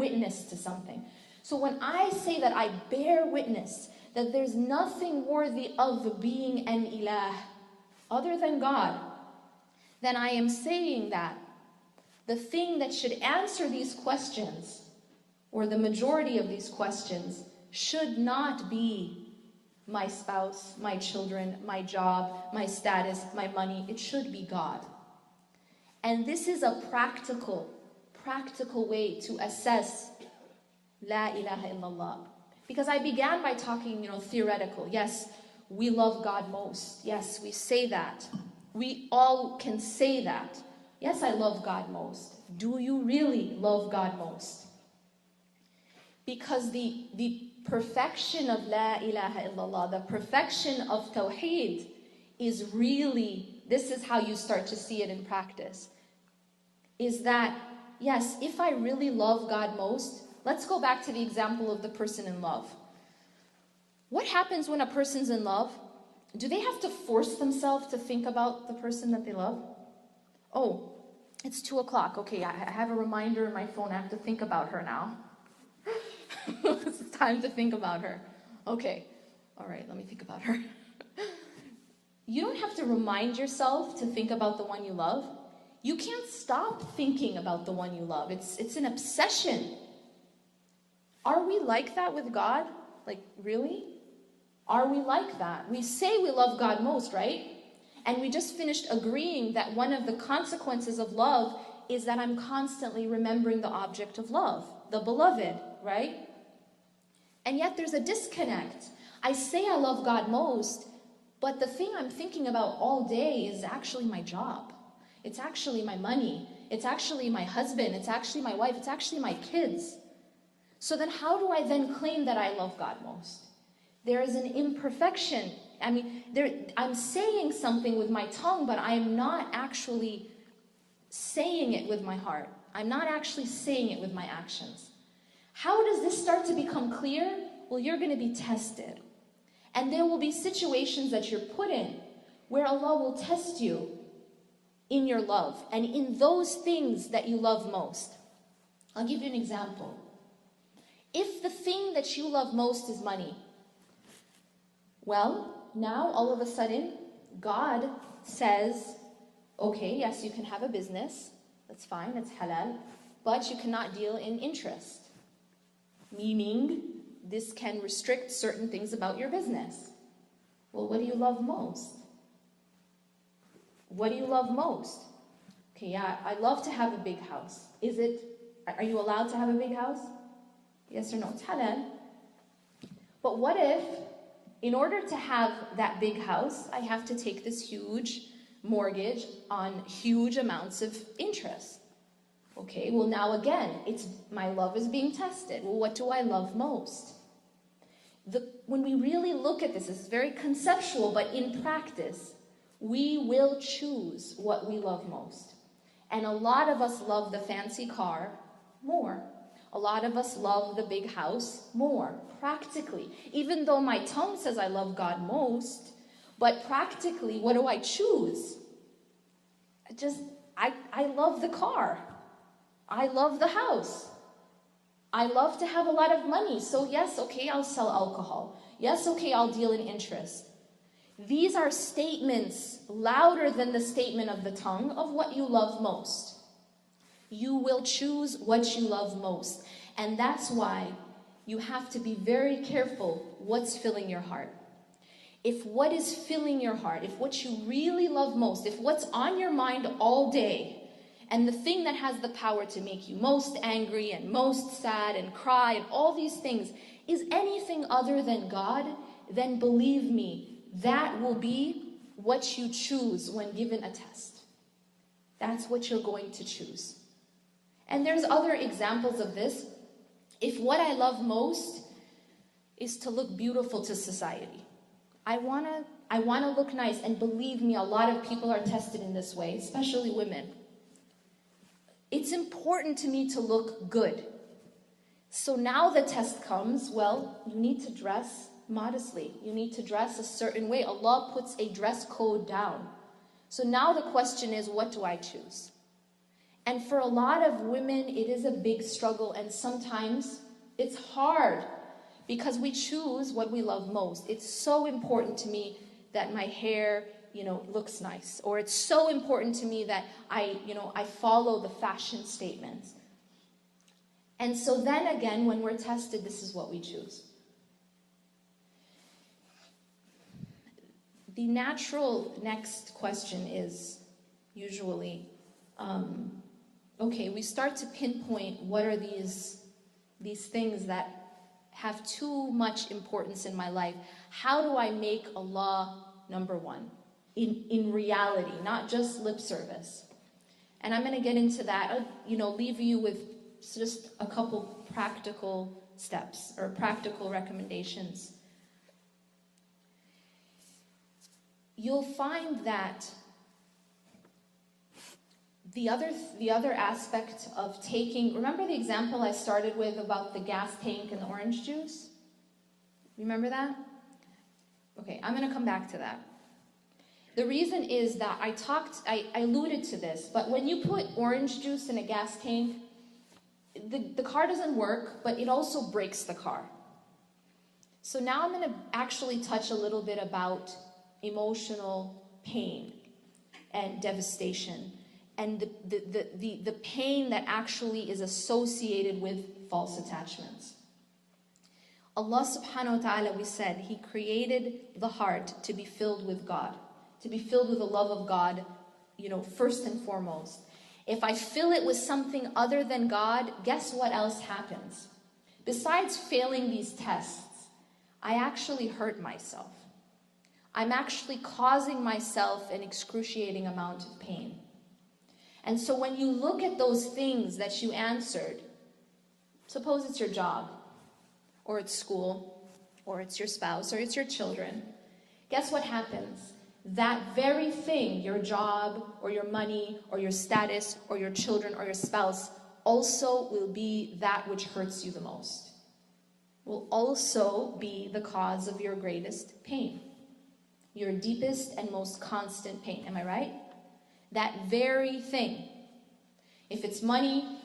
witness to something. So when I say that I bear witness that there's nothing worthy of being an illah other than God, then I am saying that the thing that should answer these questions, or the majority of these questions, should not be my spouse, my children, my job, my status, my money. It should be God. And this is a practical way to assess La ilaha illallah. Because I began by talking, theoretical. Yes, we love God most. Yes, we say that. We all can say that. Yes, I love God most. Do you really love God most? Because the perfection of La ilaha illallah, the perfection of Tawheed is really, this is how you start to see it in practice, is that, yes, if I really love God most, let's go back to the example of the person in love. What happens when a person's in love? Do they have to force themselves to think about the person that they love? Oh, it's 2 o'clock. Okay, I have a reminder in my phone. I have to think about her now. It's time to think about her. Okay, all right, let me think about her. You don't have to remind yourself to think about the one you love. You can't stop thinking about the one you love. It's an obsession. Are we like that with God? Like, really? Are we like that? We say we love God most, right? And we just finished agreeing that one of the consequences of love is that I'm constantly remembering the object of love, the beloved, right? And yet there's a disconnect. I say I love God most, but the thing I'm thinking about all day is actually my job. It's actually my money. It's actually my husband. It's actually my wife. It's actually my kids. So then how do I then claim that I love God most? There is an imperfection. I'm saying something with my tongue, but I am not actually saying it with my heart. I'm not actually saying it with my actions. How does this start to become clear? Well, you're going to be tested. And there will be situations that you're put in where Allah will test you in your love and in those things that you love most. I'll give you an example. If the thing that you love most is money, well, now all of a sudden, God says, okay, yes, you can have a business. That's fine, it's halal. But you cannot deal in interest. Meaning, this can restrict certain things about your business. Well, what do you love most? What do you love most? Okay, yeah, I love to have a big house. Are you allowed to have a big house? Yes or no? It's halal. But what if, in order to have that big house, I have to take this huge mortgage on huge amounts of interest? Okay, well now again, my love is being tested. Well, what do I love most? When we really look at this, it's very conceptual, but in practice, we will choose what we love most. And a lot of us love the fancy car more. A lot of us love the big house more, practically. Even though my tongue says I love God most, but practically, what do I choose? I love the car. I love the house. I love to have a lot of money. So yes, okay, I'll sell alcohol. Yes, okay, I'll deal in interest. These are statements louder than the statement of the tongue of what you love most. You will choose what you love most. And that's why you have to be very careful what's filling your heart. If what is filling your heart, if what you really love most, if what's on your mind all day, and the thing that has the power to make you most angry and most sad and cry and all these things is anything other than God, then believe me, that will be what you choose when given a test. That's what you're going to choose. And there's other examples of this. If what I love most is to look beautiful to society, I want to look nice, and believe me, a lot of people are tested in this way, especially women. It's important to me to look good. So now the test comes, well, you need to dress modestly. You need to dress a certain way. Allah puts a dress code down. So now the question is, what do I choose? And for a lot of women, it is a big struggle, and sometimes it's hard because we choose what we love most. It's so important to me that my hair, looks nice, or it's so important to me that I follow the fashion statements. And so then again, when we're tested, this is what we choose. The natural next question is usually, okay, we start to pinpoint what are these things that have too much importance in my life. How do I make Allah number one in reality, not just lip service? And I'm going to get into that, leave you with just a couple practical steps or practical recommendations. You'll find that the other aspect of taking, remember the example I started with about the gas tank and the orange juice? Remember that? Okay, I'm going to come back to that. The reason is that I alluded to this, but when you put orange juice in a gas tank, the car doesn't work, but it also breaks the car. So now I'm going to actually touch a little bit about emotional pain and devastation, and the pain that actually is associated with false attachments. Allah subhanahu wa ta'ala, we said, He created the heart to be filled with God, to be filled with the love of God, first and foremost. If I fill it with something other than God, guess what else happens? Besides failing these tests, I actually hurt myself. I'm actually causing myself an excruciating amount of pain. And so when you look at those things that you answered, suppose it's your job, or it's school, or it's your spouse, or it's your children, guess what happens? That very thing, your job, or your money, or your status, or your children, or your spouse, also will be that which hurts you the most. Will also be the cause of your greatest pain. Your deepest and most constant pain. Am I right? That very thing. If it's money,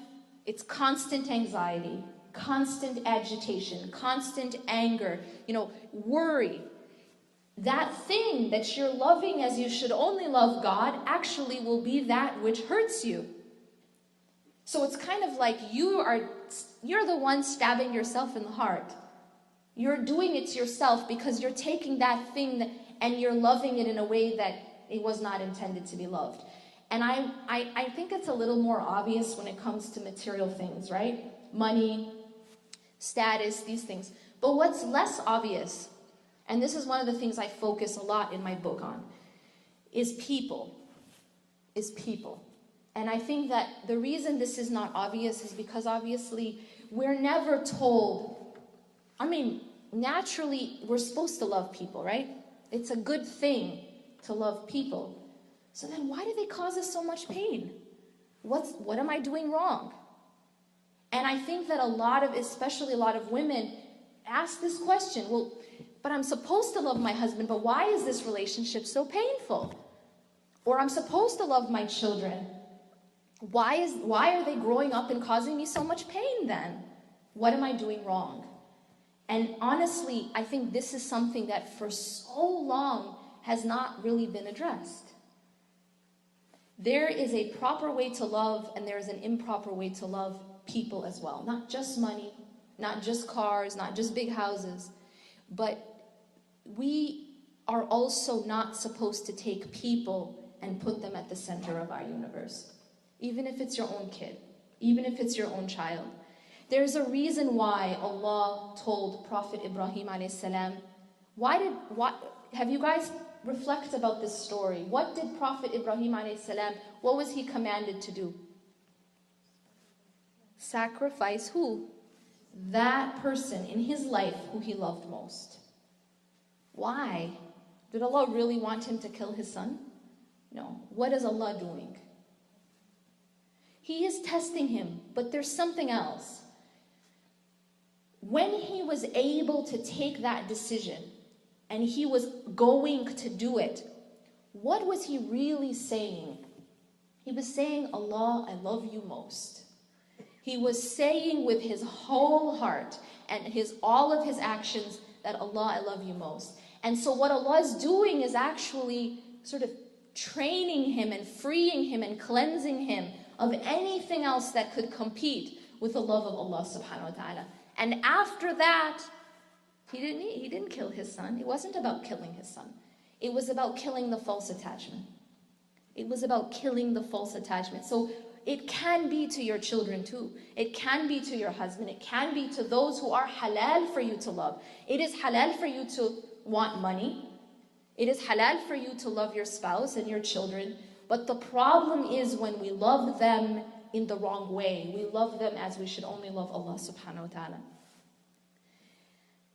it's constant anxiety, constant agitation, constant anger, worry. That thing that you're loving as you should only love God actually will be that which hurts you. So it's kind of like you're the one stabbing yourself in the heart. You're doing it to yourself because you're taking that thing and you're loving it in a way that it was not intended to be loved. And I think it's a little more obvious when it comes to material things, right? Money, status, these things. But what's less obvious, and this is one of the things I focus a lot in my book on, is people. And I think that the reason this is not obvious is because obviously we're never told, naturally we're supposed to love people, right? It's a good thing to love people. So then why do they cause us so much pain? What am I doing wrong? And I think that especially a lot of women ask this question, well, but I'm supposed to love my husband, but why is this relationship so painful? Or I'm supposed to love my children. Why are they growing up and causing me so much pain then? What am I doing wrong? And honestly, I think this is something that for so long has not really been addressed. There is a proper way to love, and there is an improper way to love people as well. Not just money, not just cars, not just big houses, but we are also not supposed to take people and put them at the center of our universe. Even if it's your own kid, even if it's your own child. There's a reason why Allah told Prophet Ibrahim a.s. Have you guys reflect about this story? What did Prophet Ibrahim a.s., what was he commanded to do? Sacrifice who? That person in his life who he loved most. Why? Did Allah really want him to kill his son? No. What is Allah doing? He is testing him, but there's something else. When he was able to take that decision, and he was going to do it, what was he really saying? He was saying, Allah, I love you most. He was saying with his whole heart and all of his actions that Allah, I love you most. And so what Allah is doing is actually sort of training him and freeing him and cleansing him of anything else that could compete with the love of Allah subhanahu wa ta'ala. And after that, he didn't kill his son. It wasn't about killing his son. It was about killing the false attachment. It was about killing the false attachment. So it can be to your children too. It can be to your husband. It can be to those who are halal for you to love. It is halal for you to want money. It is halal for you to love your spouse and your children. But the problem is when we love them in the wrong way. We love them as we should only love Allah subhanahu wa ta'ala.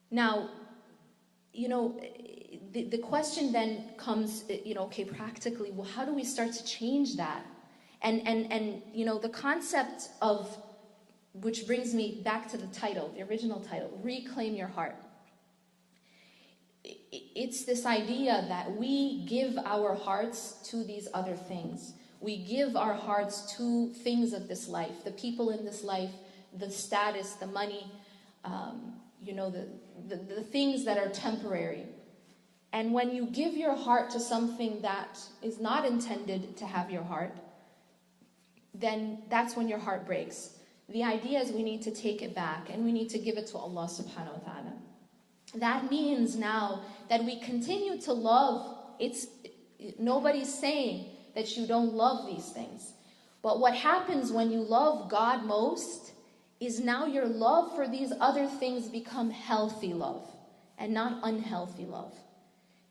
Now, the question then comes, okay, practically, well, how do we start to change that? And the concept of, which brings me back to the title, the original title, Reclaim Your Heart. It's this idea that we give our hearts to these other things. We give our hearts to things of this life, the people in this life, the status, the money, the things that are temporary. And when you give your heart to something that is not intended to have your heart, then that's when your heart breaks. The idea is we need to take it back and we need to give it to Allah subhanahu wa ta'ala. That means now that we continue to love. Nobody's saying that you don't love these things. But what happens when you love God most is now your love for these other things become healthy love and not unhealthy love.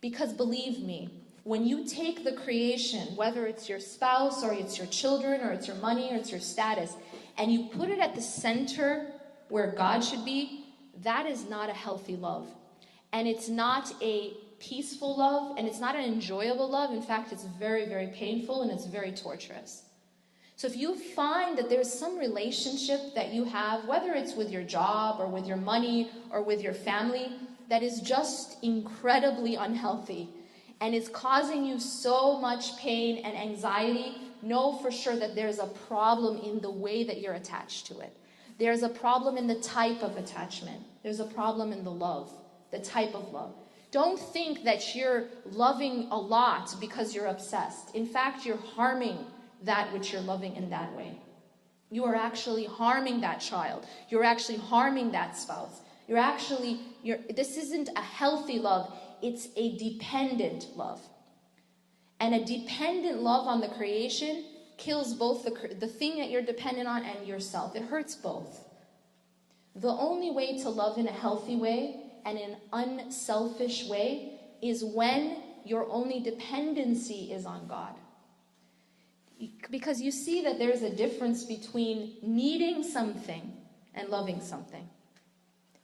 Because believe me, when you take the creation, whether it's your spouse or it's your children or it's your money or it's your status, and you put it at the center where God should be, that is not a healthy love. And it's not a peaceful love, and it's not an enjoyable love. In fact, it's very, very painful and it's very torturous. So if you find that there's some relationship that you have, whether it's with your job or with your money or with your family, that is just incredibly unhealthy and is causing you so much pain and anxiety, know for sure that there's a problem in the way that you're attached to it. There's a problem in the type of attachment. There's a problem in the love, the type of love. Don't think that you're loving a lot because you're obsessed. In fact, you're harming that which you're loving in that way. You are actually harming that child. You're actually harming that spouse. This isn't a healthy love. It's a dependent love. And a dependent love on the creation kills both the thing that you're dependent on and yourself. It hurts both. The only way to love in a healthy way and in an unselfish way is when your only dependency is on God. Because you see that there's a difference between needing something and loving something.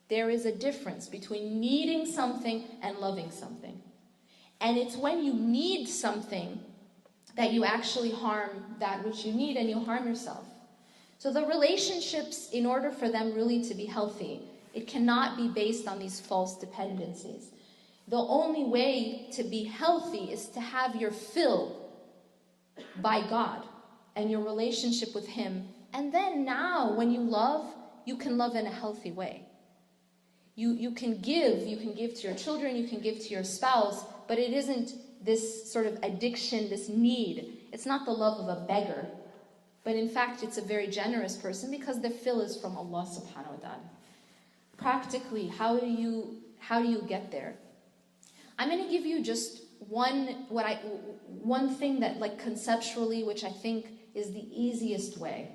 There is a difference between needing something and loving something. And it's when you need something that you actually harm that which you need and you harm yourself. So the relationships, in order for them really to be healthy, it cannot be based on these false dependencies. The only way to be healthy is to have your fill by God and your relationship with Him. And then now, when you love, you can love in a healthy way. You can give to your children, you can give to your spouse, but it isn't this sort of addiction, this need. It's not the love of a beggar, but in fact, it's a very generous person because the fill is from Allah subhanahu wa ta'ala. Practically, how do you get there? I'm going to give you just one thing that, like, conceptually, which I think is the easiest way.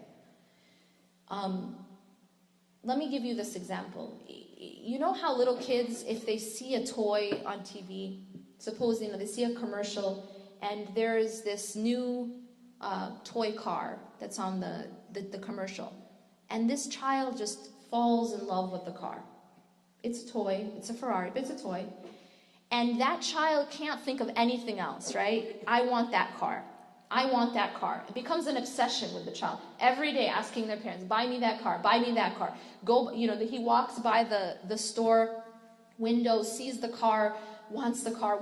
Let me give you this example. You know how little kids, if they see a toy on TV, suppose they see a commercial, and there's this new toy car that's on the commercial, and this child just falls in love with the car. It's a toy, it's a Ferrari, but it's a toy. And that child can't think of anything else, right? I want that car. I want that car. It becomes an obsession with the child. Every day asking their parents, buy me that car, buy me that car. He walks by the store window, sees the car, wants the car,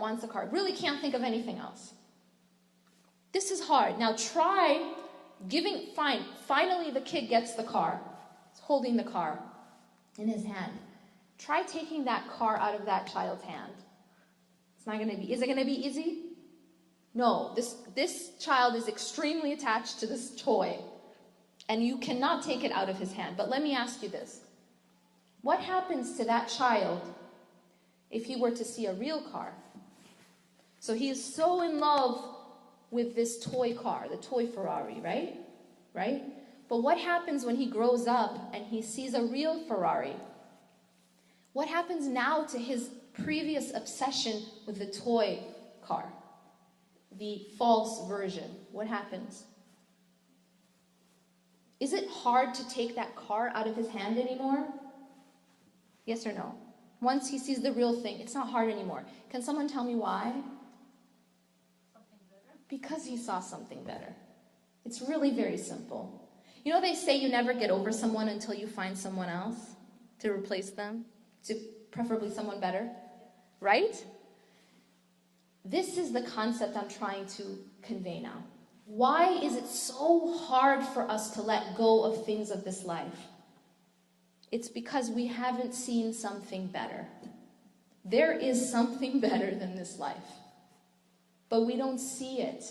really can't think of anything else. This is hard. Now try fine. Finally the kid gets the car. He's holding the car in his hand. Try taking that car out of that child's hand. It's not going to be, is it going to be easy? No, this child is extremely attached to this toy, and you cannot take it out of his hand. But let me ask you this. What happens to that child if he were to see a real car? So he is so in love with this toy car, the toy Ferrari, right? Right? But what happens when he grows up and he sees a real Ferrari? What happens now to his previous obsession with the toy car? The false version. What happens? Is it hard to take that car out of his hand anymore? Yes or no? Once he sees the real thing, it's not hard anymore. Can someone tell me why? Something better? Because he saw something better. It's really very simple. You know, they say you never get over someone until you find someone else to replace them, to preferably someone better, right? This is the concept I'm trying to convey now. Why is it so hard for us to let go of things of this life? It's because we haven't seen something better. There is something better than this life, but we don't see it.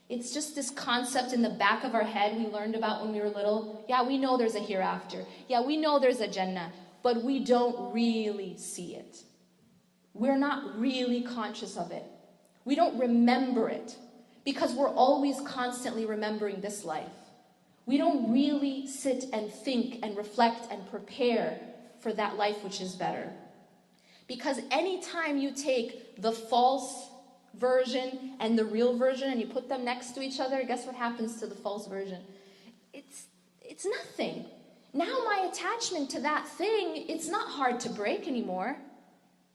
It's just this concept in the back of our head we learned about when we were little. Yeah, we know there's a hereafter. Yeah, we know there's a Jannah, but we don't really see it. We're not really conscious of it. We don't remember it because we're always constantly remembering this life. We don't really sit and think and reflect and prepare for that life which is better. Because anytime you take the false version and the real version and you put them next to each other, guess what happens to the false version? It's nothing. Now my attachment to that thing, it's not hard to break anymore.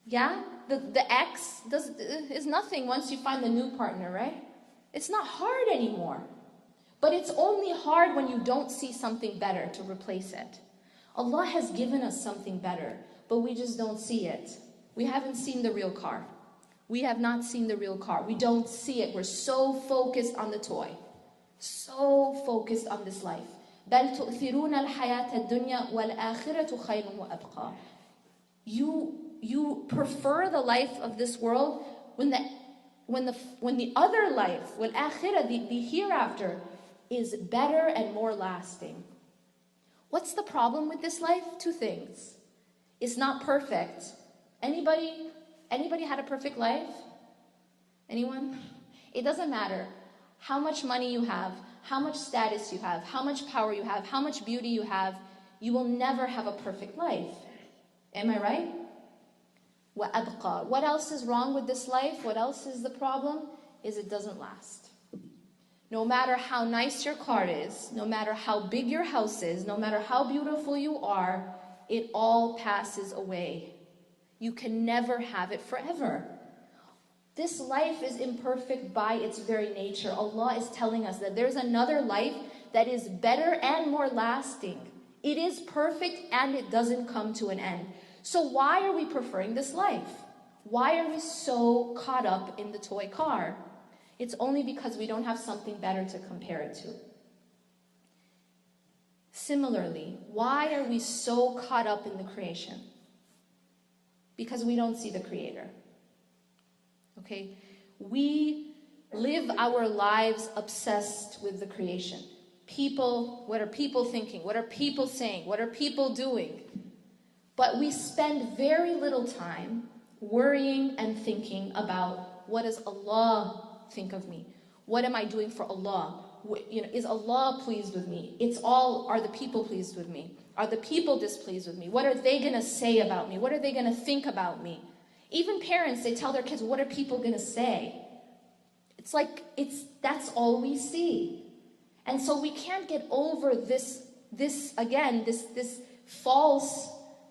Yeah? The ex is nothing once you find the new partner, right? It's not hard anymore. But it's only hard when you don't see something better to replace it. Allah has given us something better, but we just don't see it. We haven't seen the real car. We have not seen the real car. We don't see it. We're so focused on the toy. So focused on this life. بَلْ تُؤْثِرُونَ الْحَيَاةَ الدُّنْيَا وَالْآخِرَةُ خَيْرٌ وَأَبْقَى. You prefer the life of this world when the other life, وَالْآخِرَةُ, the hereafter, is better and more lasting. What's the problem with this life? Two things. It's not perfect. Anybody had a perfect life? Anyone? It doesn't matter how much money you have, how much status you have, how much power you have, how much beauty you have. You will never have a perfect life. Am I right? وَأَبْقَى. What else is wrong with this life? What else is the problem? Is it doesn't last. No matter how nice your car is, no matter how big your house is, no matter how beautiful you are, it all passes away. You can never have it forever. This life is imperfect by its very nature. Allah is telling us that there's another life that is better and more lasting. It is perfect and it doesn't come to an end. So why are we preferring this life? Why are we so caught up in the toy car? It's only because we don't have something better to compare it to. Similarly, why are we so caught up in the creation? Because we don't see the Creator. Okay? We live our lives obsessed with the creation. People, what are people thinking? What are people saying? What are people doing? But we spend very little time worrying and thinking about what does Allah think of me? What am I doing for Allah? Is Allah pleased with me? Are the people pleased with me? Are the people displeased with me? What are they going to say about me? What are they going to think about me? Even parents, they tell their kids, what are people going to say? It's like, that's all we see. And so we can't get over this false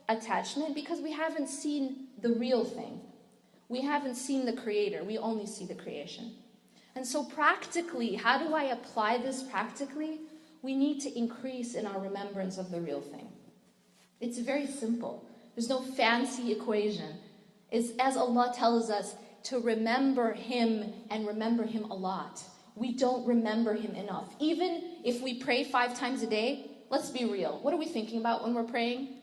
attachment because we haven't seen the real thing. We haven't seen the Creator. We only see the creation. And so practically, how do I apply this practically? We need to increase in our remembrance of the real thing. It's very simple. There's no fancy equation. It's as Allah tells us to remember Him and remember Him a lot. we don't remember him enough. Even if we pray 5 times a day, let's be real. What are we thinking about when we're praying?